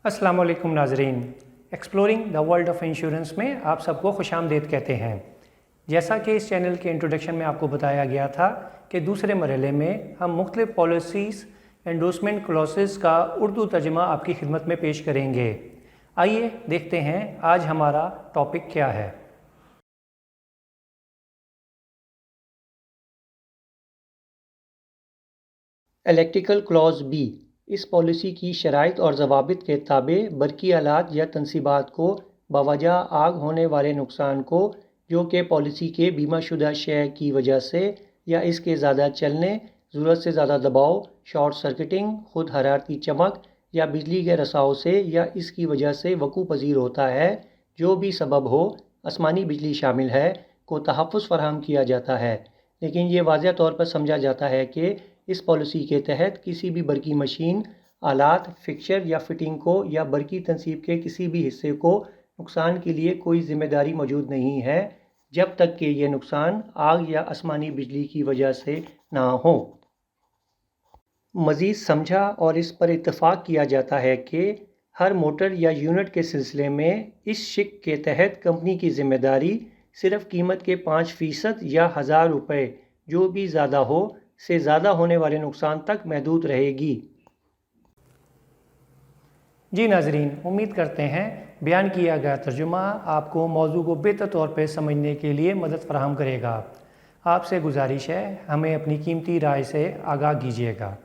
अस्सलाम वालेकुम नाजरीन, exploring the world of insurance में आप सबको खुशामदीद कहते हैं। जैसा कि इस चैनल के इंट्रोडक्शन में आपको बताया गया था कि दूसरे मरहले में हम मुख्तलिफ पॉलिसीज़ एंडोर्समेंट क्लॉसेस का उर्दू तर्जमा आपकी खिदमत में पेश करेंगे। आइए देखते हैं आज हमारा टॉपिक क्या है। इलेक्ट्रिकल क्लॉज बी इस पॉलिसी की शराइत और ज़वाबित के ताबे बरकी आलात या तनसीबात को बावजह आग होने वाले नुकसान को जो कि पॉलिसी के बीमा शुदा शय की वजह से या इसके ज़्यादा चलने, ज़रूरत से ज़्यादा दबाव, शॉर्ट सर्किटिंग, खुद हरारती चमक या बिजली के रसाव से या इसकी वजह से वकू पजीर होता है, जो भी सबब हो, आसमानी बिजली शामिल है, को तहफ़्फ़ुज़ फ़राहम किया जाता है। लेकिन ये वाज़ह तौर पर समझा जाता है कि इस पॉलिसी के तहत किसी भी बरकी मशीन, आलात, फिक्सचर या फिटिंग को या बरकी तनसीब के किसी भी हिस्से को नुकसान के लिए कोई ज़िम्मेदारी मौजूद नहीं है, जब तक कि ये नुकसान आग या आसमानी बिजली की वजह से ना हो। मज़ीद समझा और इस पर इत्तफ़ाक़ किया जाता है कि हर मोटर या यूनिट के सिलसिले में इस शिक के तहत कंपनी की ज़िम्मेदारी सिर्फ़ कीमत के 5% या 1000 रुपये जो भी ज़्यादा हो से ज़्यादा होने वाले नुकसान तक महदूद रहेगी। जी नाजरीन, उम्मीद करते हैं बयान किया गया तर्जुमा आपको मौजू को बेहतर तौर पर समझने के लिए मदद फराहम करेगा। आपसे गुजारिश है, हमें अपनी कीमती राय से आगाह कीजिएगा।